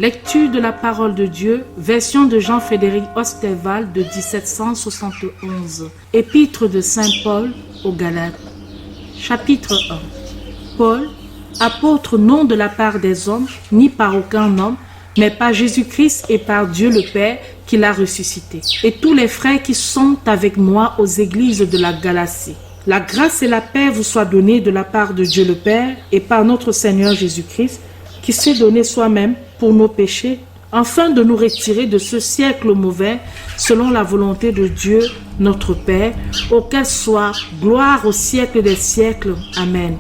Lecture de la parole de Dieu, version de Jean-Frédéric Osterwald de 1771. Épître de Saint Paul aux Galates. Chapitre 1. Paul, apôtre non de la part des hommes, ni par aucun homme, mais par Jésus-Christ et par Dieu le Père qui l'a ressuscité. Et tous les frères qui sont avec moi aux églises de la Galatie. La grâce et la paix vous soient données de la part de Dieu le Père et par notre Seigneur Jésus-Christ, qui s'est donné soi-même pour nos péchés, afin de nous retirer de ce siècle mauvais, selon la volonté de Dieu, notre Père, auquel soit gloire au siècle des siècles. Amen.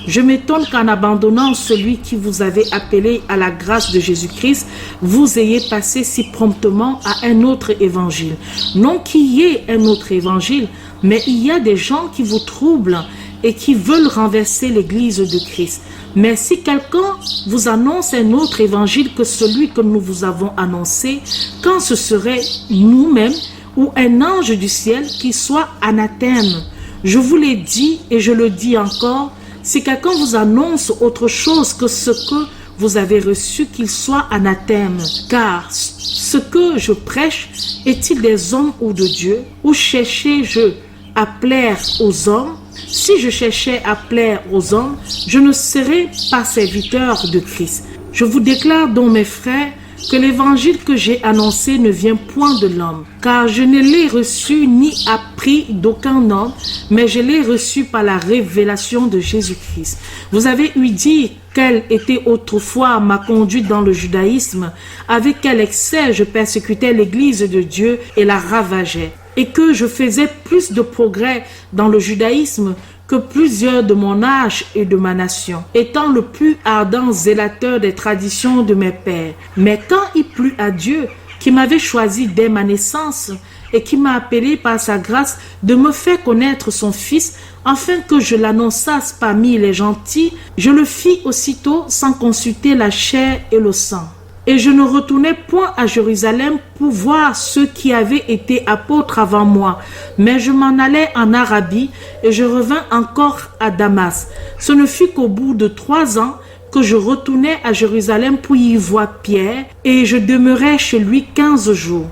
Je m'étonne qu'en abandonnant celui qui vous avait appelé à la grâce de Jésus-Christ, vous ayez passé si promptement à un autre évangile. Non qu'il y ait un autre évangile, mais il y a des gens qui vous troublent et qui veulent renverser l'église de Christ. Mais si quelqu'un vous annonce un autre évangile que celui que nous vous avons annoncé, quand ce serait nous-mêmes ou un ange du ciel qui soit anathème. Je vous l'ai dit et je le dis encore, si quelqu'un vous annonce autre chose que ce que vous avez reçu, qu'il soit anathème. Car ce que je prêche, est-il des hommes ou de Dieu? Ou cherchez-je à plaire aux hommes? Si je cherchais à plaire aux hommes, je ne serais pas serviteur de Christ. Je vous déclare donc, mes frères, que l'évangile que j'ai annoncé ne vient point de l'homme, car je ne l'ai reçu ni appris d'aucun homme, mais je l'ai reçu par la révélation de Jésus-Christ. Vous avez ouï dire quelle était autrefois ma conduite dans le judaïsme, avec quel excès je persécutais l'église de Dieu et la ravageais, et que je faisais plus de progrès dans le judaïsme que plusieurs de mon âge et de ma nation, étant le plus ardent zélateur des traditions de mes pères. Mais quand il plut à Dieu, qui m'avait choisi dès ma naissance et qui m'a appelé par sa grâce de me faire connaître son Fils, afin que je l'annonçasse parmi les gentils, je le fis aussitôt sans consulter la chair et le sang. Et je ne retournai point à Jérusalem pour voir ceux qui avaient été apôtres avant moi, mais je m'en allai en Arabie et je revins encore à Damas. Ce ne fut qu'au bout de 3 ans que je retournai à Jérusalem pour y voir Pierre, et je demeurai chez lui 15 jours.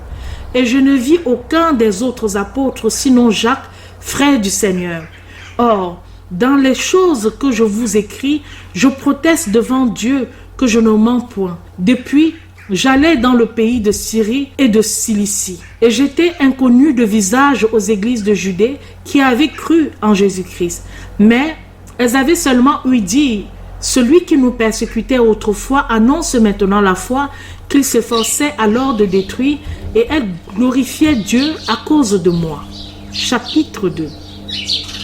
Et je ne vis aucun des autres apôtres, sinon Jacques, frère du Seigneur. Or, dans les choses que je vous écris, je proteste devant Dieu que je ne mens point. Depuis, j'allais dans le pays de Syrie et de Cilicie, et j'étais inconnu de visage aux églises de Judée qui avaient cru en Jésus-Christ. Mais elles avaient seulement ouï dire, celui qui nous persécutait autrefois annonce maintenant la foi qu'il s'efforçait alors de détruire, et elles glorifiaient Dieu à cause de moi. Chapitre 2.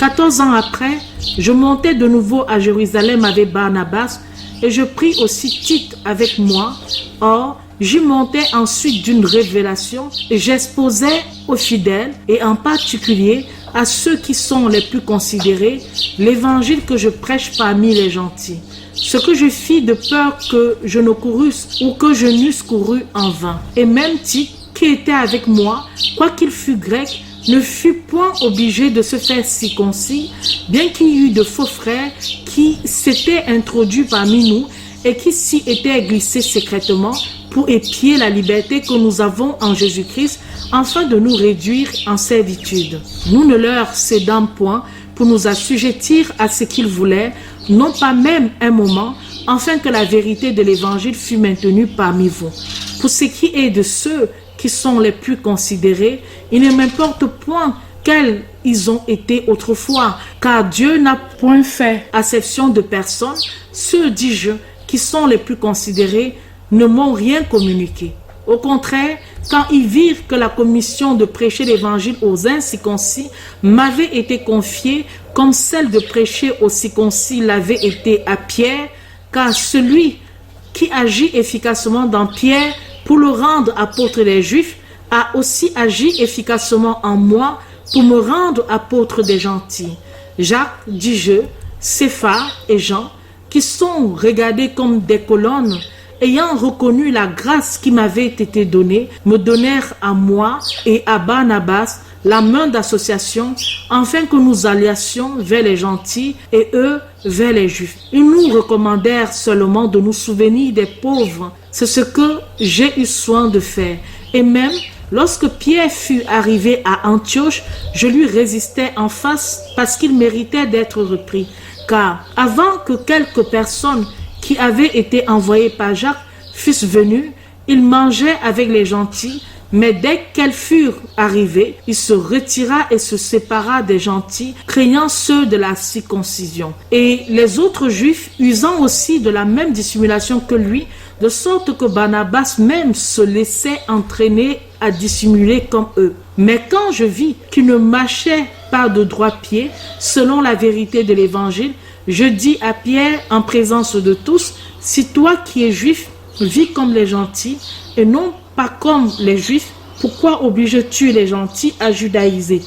14 ans après, je montais de nouveau à Jérusalem avec Barnabas, et je pris aussi Tite avec moi. Or, j'y montais ensuite d'une révélation et j'exposais aux fidèles et en particulier à ceux qui sont les plus considérés l'évangile que je prêche parmi les gentils. Ce que je fis de peur que je ne courusse ou que je n'eusse couru en vain. Et même Tite, qui était avec moi, quoiqu'il fût grec, ne fut point obligé de se faire circoncis, bien qu'il y eût de faux frères qui s'étaient introduits parmi nous et qui s'y étaient glissés secrètement pour épier la liberté que nous avons en Jésus-Christ, afin de nous réduire en servitude. Nous ne leur cédâmes point pour nous assujettir à ce qu'ils voulaient, non pas même un moment, afin que la vérité de l'évangile fût maintenue parmi vous. Pour ce qui est de ceux qui sont les plus considérés, il ne m'importe point quels ils ont été autrefois, car Dieu n'a point fait acception de personne. Ceux, dis-je, qui sont les plus considérés ne m'ont rien communiqué. Au contraire, quand ils virent que la commission de prêcher l'évangile aux incirconcis m'avait été confiée, comme celle de prêcher aux circoncis l'avait été à Pierre, car celui qui agit efficacement dans Pierre pour le rendre apôtre des Juifs, a aussi agi efficacement en moi pour me rendre apôtre des gentils. Jacques, dis-je, Céphas et Jean, qui sont regardés comme des colonnes, ayant reconnu la grâce qui m'avait été donnée, me donnèrent à moi et à Barnabas la main d'association, afin que nous alliassions vers les gentils et eux vers les juifs. Ils nous recommandèrent seulement de nous souvenir des pauvres. C'est ce que j'ai eu soin de faire. Et même lorsque Pierre fut arrivé à Antioche, je lui résistais en face parce qu'il méritait d'être repris. Car avant que quelques personnes qui avaient été envoyées par Jacques fussent venues, il mangeait avec les gentils, mais dès qu'elles furent arrivées, il se retira et se sépara des gentils, craignant ceux de la circoncision. Et les autres juifs, usant aussi de la même dissimulation que lui, de sorte que Barnabas même se laissait entraîner à dissimuler comme eux. Mais quand je vis qu'il ne marchait pas de droit pied, selon la vérité de l'évangile, je dis à Pierre en présence de tous, si toi qui es juif, vis comme les gentils et non pas comme les juifs, pourquoi obliges-tu les gentils à judaïser?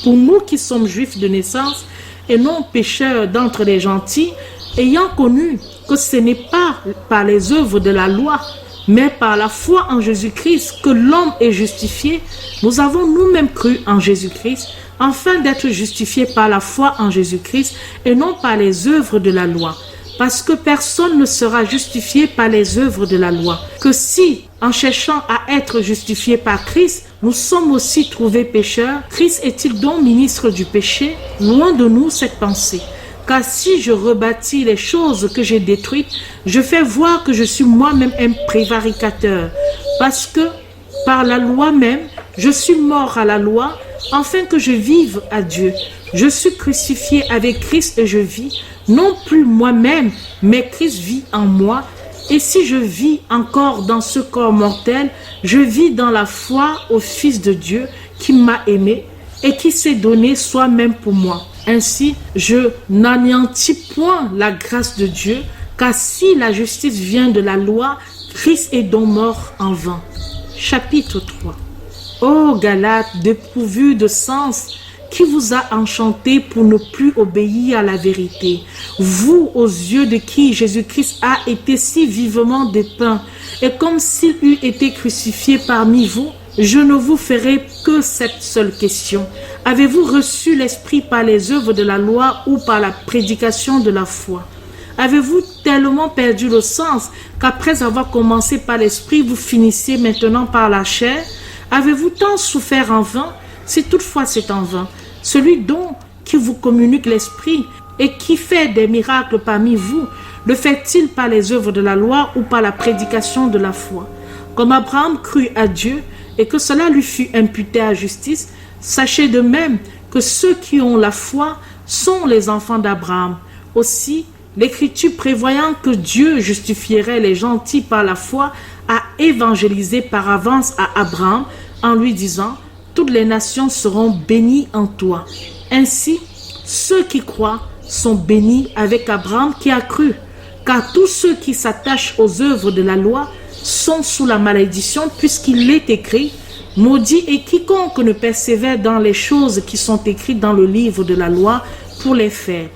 Pour nous qui sommes juifs de naissance et non pécheurs d'entre les gentils, ayant connu que ce n'est pas par les œuvres de la loi, mais par la foi en Jésus-Christ que l'homme est justifié, nous avons nous-mêmes cru en Jésus-Christ, afin d'être justifiés par la foi en Jésus-Christ et non par les œuvres de la loi. Parce que personne ne sera justifié par les œuvres de la loi. Que si, en cherchant à être justifié par Christ, nous sommes aussi trouvés pécheurs, Christ est-il donc ministre du péché? Loin de nous cette pensée. Car si je rebâtis les choses que j'ai détruites, je fais voir que je suis moi-même un prévaricateur. Parce que, par la loi même, je suis mort à la loi, afin que je vive à Dieu. Je suis crucifié avec Christ et je vis, non plus moi-même, mais Christ vit en moi. Et si je vis encore dans ce corps mortel, je vis dans la foi au Fils de Dieu qui m'a aimé et qui s'est donné soi-même pour moi. Ainsi, je n'anéantis point la grâce de Dieu, car si la justice vient de la loi, Christ est donc mort en vain. Chapitre 3. Ô Galates, dépourvus de sens, qui vous a enchanté pour ne plus obéir à la vérité? Vous, aux yeux de qui Jésus-Christ a été si vivement dépeint, et comme s'il eût été crucifié parmi vous, je ne vous ferai que cette seule question. Avez-vous reçu l'Esprit par les œuvres de la loi ou par la prédication de la foi? Avez-vous tellement perdu le sens qu'après avoir commencé par l'Esprit, vous finissez maintenant par la chair? Avez-vous tant souffert en vain? Si toutefois c'est en vain, celui dont qui vous communique l'Esprit et qui fait des miracles parmi vous, le fait-il par les œuvres de la loi ou par la prédication de la foi? Comme Abraham crut à Dieu et que cela lui fut imputé à justice, sachez de même que ceux qui ont la foi sont les enfants d'Abraham. Aussi, l'Écriture prévoyant que Dieu justifierait les gentils par la foi, a évangélisé par avance à Abraham en lui disant « Toutes les nations seront bénies en toi ». Ainsi, ceux qui croient sont bénis avec Abraham qui a cru, car tous ceux qui s'attachent aux œuvres de la loi sont sous la malédiction, puisqu'il est écrit « Maudit est quiconque ne persévère dans les choses qui sont écrites dans le livre de la loi pour les faire. »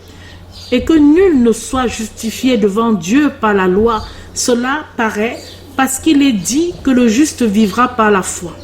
Et que nul ne soit justifié devant Dieu par la loi, cela paraît parce qu'il est dit que le juste vivra par la foi.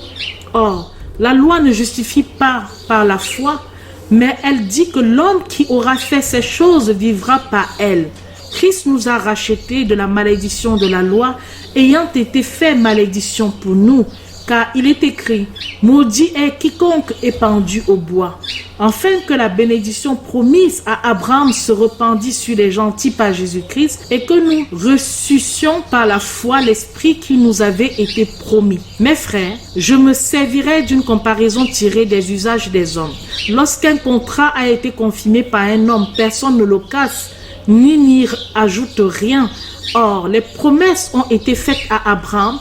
Or, la loi ne justifie pas par la foi, mais elle dit que l'homme qui aura fait ces choses vivra par elles. Christ nous a rachetés de la malédiction de la loi, ayant été fait malédiction pour nous, car il est écrit « Maudit est quiconque est pendu au bois », afin que la bénédiction promise à Abraham se répandît sur les gentils par Jésus-Christ et que nous reçussions par la foi l'Esprit qui nous avait été promis. Mes frères, je me servirai d'une comparaison tirée des usages des hommes. Lorsqu'un contrat a été confirmé par un homme, personne ne le casse, ni n'y ajoute rien. Or, les promesses ont été faites à Abraham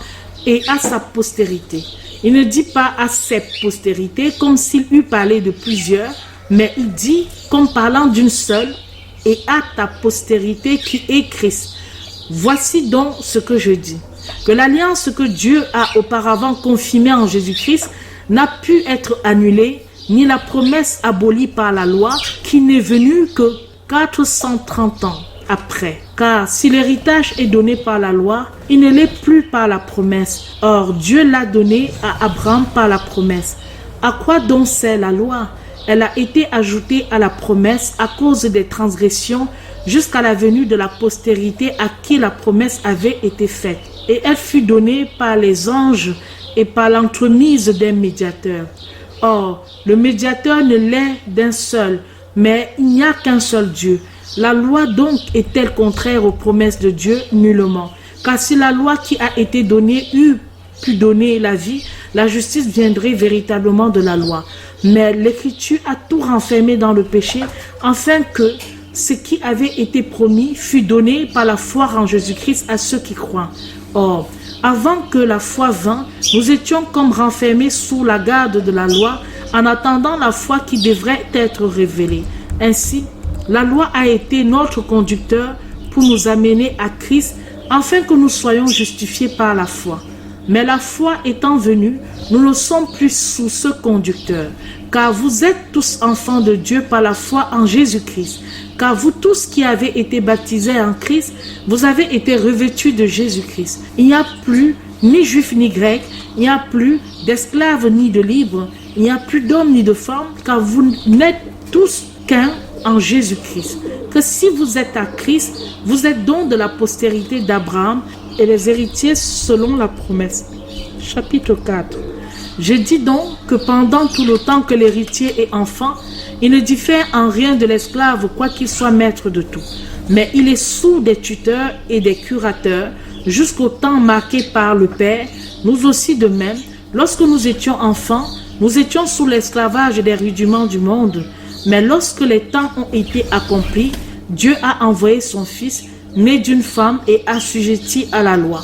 et à sa postérité. Il ne dit pas à ses postérités comme s'il eût parlé de plusieurs, mais il dit comme parlant d'une seule, et à ta postérité qui est Christ. Voici donc ce que je dis, que l'alliance que Dieu a auparavant confirmée en Jésus-Christ n'a pu être annulée, ni la promesse abolie par la loi, qui n'est venue que 430 ans après. Car si l'héritage est donné par la loi, il ne l'est plus par la promesse. Or, Dieu l'a donné à Abraham par la promesse. À quoi donc sert la loi? Elle a été ajoutée à la promesse à cause des transgressions jusqu'à la venue de la postérité à qui la promesse avait été faite. Et elle fut donnée par les anges et par l'entremise d'un médiateur. Or, le médiateur ne l'est d'un seul, mais il n'y a qu'un seul Dieu. La loi donc est-elle contraire aux promesses de Dieu? Nullement. Car si la loi qui a été donnée eût pu donner la vie, la justice viendrait véritablement de la loi. Mais l'Écriture a tout renfermé dans le péché, afin que ce qui avait été promis fût donné par la foi en Jésus-Christ à ceux qui croient. Or, avant que la foi vînt, nous étions comme renfermés sous la garde de la loi, en attendant la foi qui devrait être révélée. Ainsi, la loi a été notre conducteur pour nous amener à Christ, afin que nous soyons justifiés par la foi. Mais la foi étant venue, nous ne sommes plus sous ce conducteur, car vous êtes tous enfants de Dieu par la foi en Jésus-Christ. Car vous tous qui avez été baptisés en Christ, vous avez été revêtus de Jésus-Christ. Il n'y a plus ni juif ni grec, il n'y a plus d'esclaves ni de libres, il n'y a plus d'hommes ni de femmes, car vous n'êtes tous qu'un en Jésus-Christ. Que si vous êtes à Christ, vous êtes donc de la postérité d'Abraham et les héritiers selon la promesse. Chapitre 4. Je dis donc que pendant tout le temps que l'héritier est enfant, il ne diffère en rien de l'esclave, quoiqu'il soit maître de tout. Mais il est sous des tuteurs et des curateurs, jusqu'au temps marqué par le Père. Nous aussi de même, lorsque nous étions enfants, nous étions sous l'esclavage des rudiments du monde. Mais lorsque les temps ont été accomplis, Dieu a envoyé son Fils, né d'une femme et assujetti à la loi,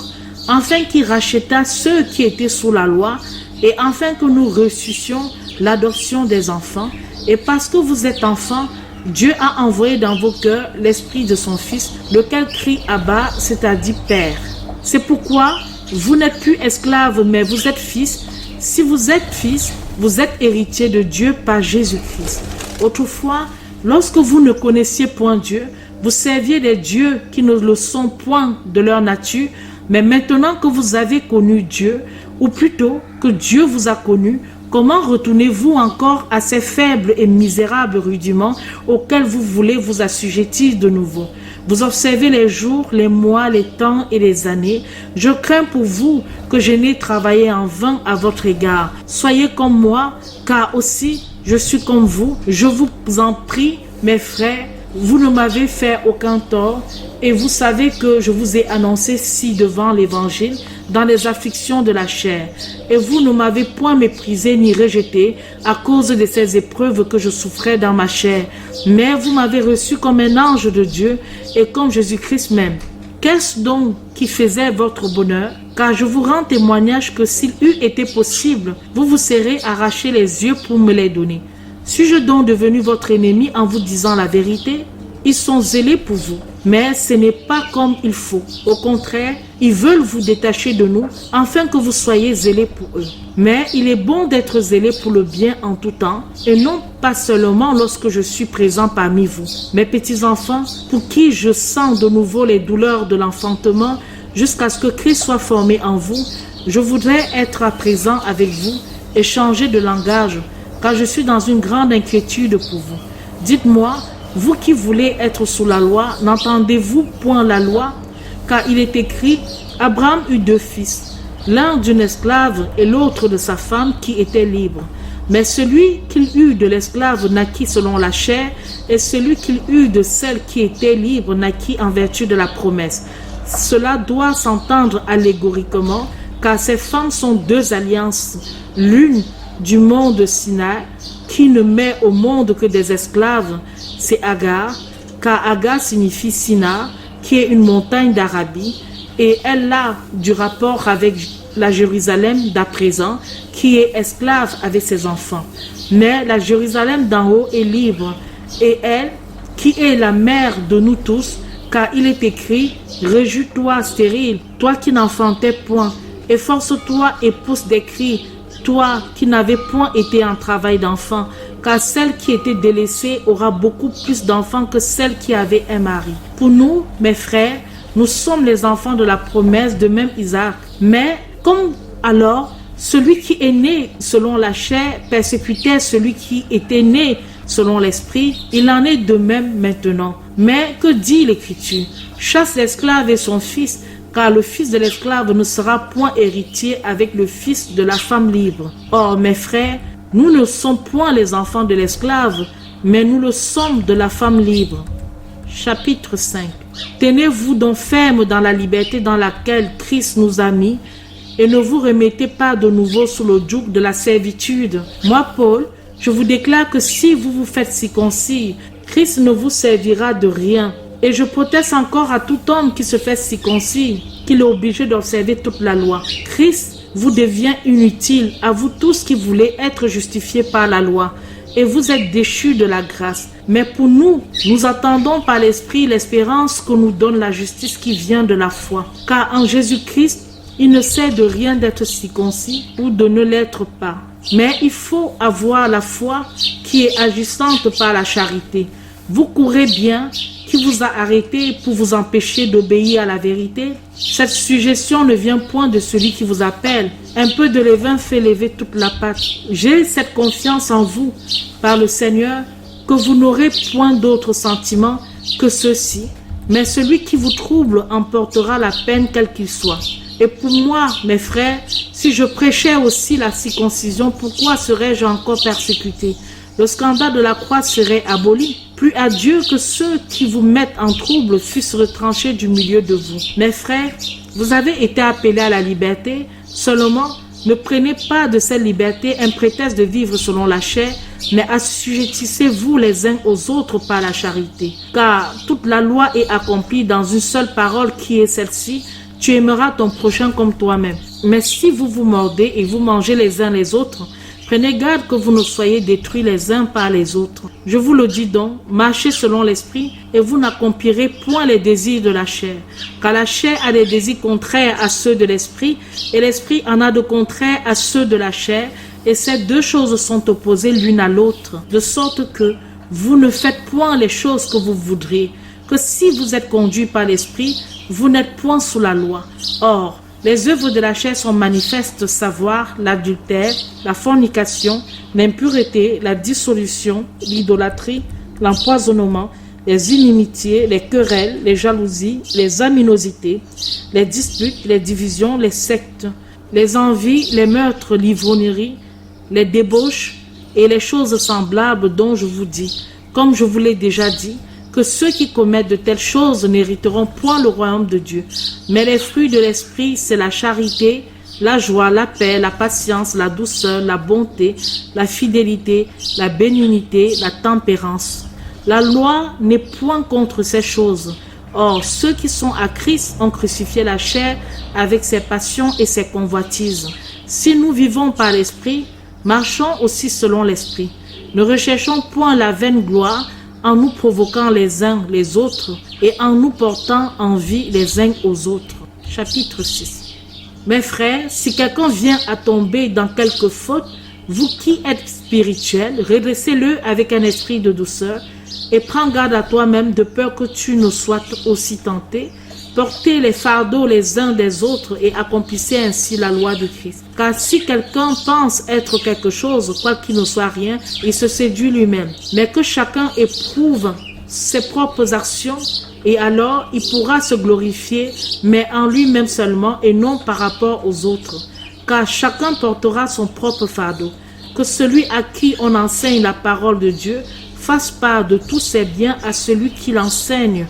afin qu'il racheta ceux qui étaient sous la loi, et afin que nous reçussions l'adoption des enfants. Et parce que vous êtes enfants, Dieu a envoyé dans vos cœurs l'esprit de son Fils, lequel crie Abba, c'est-à-dire Père. C'est pourquoi vous n'êtes plus esclaves, mais vous êtes fils. Si vous êtes fils, vous êtes héritiers de Dieu par Jésus-Christ. Autrefois, lorsque vous ne connaissiez point Dieu, vous serviez des dieux qui ne le sont point de leur nature, mais maintenant que vous avez connu Dieu, ou plutôt que Dieu vous a connu, comment retournez-vous encore à ces faibles et misérables rudiments auxquels vous voulez vous assujettir de nouveau? Vous observez les jours, les mois, les temps et les années. Je crains pour vous que je n'ai travaillé en vain à votre égard. Soyez comme moi, car aussi je suis comme vous. Je vous en prie, mes frères, vous ne m'avez fait aucun tort, et vous savez que je vous ai annoncé ci-devant l'Évangile dans les afflictions de la chair. Et vous ne m'avez point méprisé ni rejeté à cause de ces épreuves que je souffrais dans ma chair, mais vous m'avez reçu comme un ange de Dieu et comme Jésus-Christ même. Qu'est-ce donc qui faisait votre bonheur? Car je vous rends témoignage que s'il eût été possible, vous vous serez arraché les yeux pour me les donner. Suis-je donc devenu votre ennemi en vous disant la vérité? Ils sont zélés pour vous, mais ce n'est pas comme il faut. Au contraire, ils veulent vous détacher de nous, afin que vous soyez zélés pour eux. Mais il est bon d'être zélé pour le bien en tout temps, et non pas seulement lorsque je suis présent parmi vous. Mes petits enfants, pour qui je sens de nouveau les douleurs de l'enfantement, jusqu'à ce que Christ soit formé en vous, je voudrais être à présent avec vous et changer de langage, car je suis dans une grande inquiétude pour vous. Dites-moi, vous qui voulez être sous la loi, n'entendez-vous point la loi? Car il est écrit, Abraham eut 2 fils, l'un d'une esclave et l'autre de sa femme qui était libre. Mais celui qu'il eut de l'esclave naquit selon la chair, et celui qu'il eut de celle qui était libre naquit en vertu de la promesse. Cela doit s'entendre allégoriquement, car ces femmes sont 2 alliances, l'une du monde Sinaï, qui ne met au monde que des esclaves, c'est Agar, car Agar signifie Sina, qui est une montagne d'Arabie, et elle a du rapport avec la Jérusalem d'à présent, qui est esclave avec ses enfants. Mais la Jérusalem d'en haut est libre, et elle, qui est la mère de nous tous, car il est écrit, réjouis-toi stérile, toi qui n'enfantais point, efforce-toi et pousse des cris, toi qui n'avais point été en travail d'enfant, car celle qui était délaissée aura beaucoup plus d'enfants que celle qui avait un mari. Pour nous, mes frères, nous sommes les enfants de la promesse, de même Isaac. Mais comme alors Celui qui est né selon la chair persécutait celui qui était né selon l'esprit. Il en est de même maintenant. Mais que dit l'Écriture? Chasse l'esclave et son fils, car le fils de l'esclave ne sera point héritier avec le fils de la femme libre. Or, mes frères, nous ne sommes point les enfants de l'esclave, mais nous le sommes de la femme libre. Chapitre 5. Tenez-vous donc ferme dans la liberté dans laquelle Christ nous a mis, et ne vous remettez pas de nouveau sous le joug de la servitude. Moi, Paul, je vous déclare que si vous vous faites circoncis, Christ ne vous servira de rien. Et je proteste encore à tout homme qui se fait circoncis, qu'il est obligé d'observer toute la loi. Christ vous devient inutile, à vous tous qui voulez être justifiés par la loi, et vous êtes déchus de la grâce. Mais pour nous, nous attendons par l'Esprit l'espérance que nous donne la justice qui vient de la foi. Car en Jésus-Christ, il ne sert de rien d'être circoncis ou de ne l'être pas. Mais il faut avoir la foi qui est agissante par la charité. Vous courez bien, qui vous a arrêté pour vous empêcher d'obéir à la vérité? Cette suggestion ne vient point de celui qui vous appelle. Un peu de levain fait lever toute la pâte. J'ai cette confiance en vous, par le Seigneur, que vous n'aurez point d'autre sentiment que ceux-ci, mais celui qui vous trouble emportera la peine quel qu'il soit. Et pour moi, mes frères, si je prêchais aussi la circoncision, pourquoi serais-je encore persécuté? Le scandale de la croix serait aboli. Plus à Dieu que ceux qui vous mettent en trouble fussent retranchés du milieu de vous. Mes frères, vous avez été appelés à la liberté, seulement ne prenez pas de cette liberté un prétexte de vivre selon la chair, mais assujettissez-vous les uns aux autres par la charité. Car toute la loi est accomplie dans une seule parole qui est celle-ci: tu aimeras ton prochain comme toi-même. Mais si vous vous mordez et vous mangez les uns les autres, prenez garde que vous ne soyez détruits les uns par les autres. Je vous le dis donc, marchez selon l'esprit et vous n'accomplirez point les désirs de la chair. Car la chair a des désirs contraires à ceux de l'esprit et l'esprit en a de contraires à ceux de la chair. Et ces deux choses sont opposées l'une à l'autre, de sorte que vous ne faites point les choses que vous voudriez. Que si vous êtes conduits par l'esprit, vous n'êtes point sous la loi. Or, les œuvres de la chair sont manifestes, savoir l'adultère, la fornication, l'impureté, la dissolution, l'idolâtrie, l'empoisonnement, les inimitiés, les querelles, les jalousies, les aminosités, les disputes, les divisions, les sectes, les envies, les meurtres, l'ivrognerie, les débauches et les choses semblables dont je vous dis, comme je vous l'ai déjà dit, que ceux qui commettent de telles choses n'hériteront point le royaume de Dieu. Mais les fruits de l'esprit, c'est la charité, la joie, la paix, la patience, la douceur, la bonté, la fidélité, la bénignité, la tempérance. La loi n'est point contre ces choses. Or, ceux qui sont à Christ ont crucifié la chair avec ses passions et ses convoitises. Si nous vivons par l'esprit, marchons aussi selon l'esprit. Ne recherchons point la vaine gloire, en nous provoquant les uns les autres et en nous portant envie les uns aux autres. Chapitre 6. Mes frères, si quelqu'un vient à tomber dans quelque faute, vous qui êtes spirituels, redressez-le avec un esprit de douceur et prends garde à toi-même de peur que tu ne sois aussi tenté. Portez les fardeaux les uns des autres et accomplissez ainsi la loi de Christ. Car si quelqu'un pense être quelque chose, quoi qu'il ne soit rien, il se séduit lui-même. Mais que chacun éprouve ses propres actions, et alors il pourra se glorifier, mais en lui-même seulement et non par rapport aux autres. Car chacun portera son propre fardeau. Que celui à qui on enseigne la parole de Dieu fasse part de tous ses biens à celui qui l'enseigne.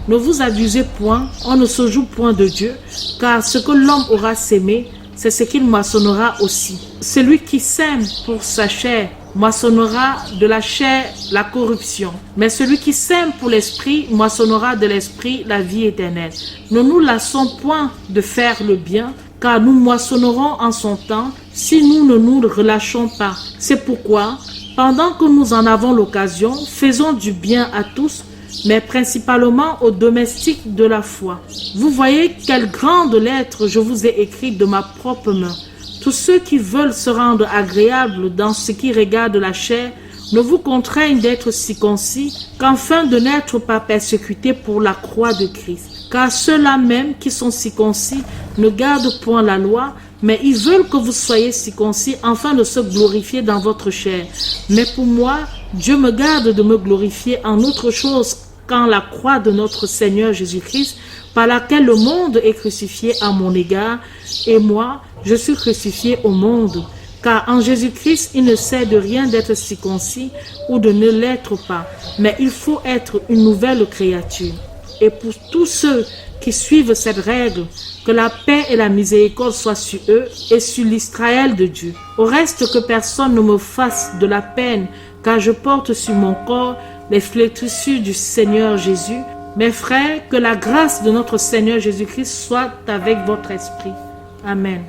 Ne vous abusez point, on ne se joue point de Dieu, car ce que l'homme aura sémé, c'est ce qu'il moissonnera aussi. Celui qui sème pour sa chair moissonnera de la chair la corruption, mais celui qui sème pour l'esprit moissonnera de l'esprit la vie éternelle. Ne nous lassons point de faire le bien, car nous moissonnerons en son temps si nous ne nous relâchons pas. C'est pourquoi, pendant que nous en avons l'occasion, faisons du bien à tous, mais principalement aux domestiques de la foi. Vous voyez quelle grande lettre je vous ai écrite de ma propre main. Tous ceux qui veulent se rendre agréables dans ce qui regarde la chair ne vous contraignent d'être circoncis, qu'afin de n'être pas persécutés pour la croix de Christ. Car ceux-là même qui sont circoncis ne gardent point la loi, mais ils veulent que vous soyez circoncis afin de se glorifier dans votre chair. Mais pour moi, Dieu me garde de me glorifier en autre chose qu'en la croix de notre Seigneur Jésus-Christ, par laquelle le monde est crucifié à mon égard, et moi, je suis crucifié au monde. Car en Jésus-Christ, il ne sert de rien d'être circoncis ou de ne l'être pas, mais il faut être une nouvelle créature. Et pour tous ceux qui suivent cette règle, que la paix et la miséricorde soient sur eux et sur l'Israël de Dieu. Au reste, que personne ne me fasse de la peine, car je porte sur mon corps les flétrissures du Seigneur Jésus. Mes frères, que la grâce de notre Seigneur Jésus-Christ soit avec votre esprit. Amen.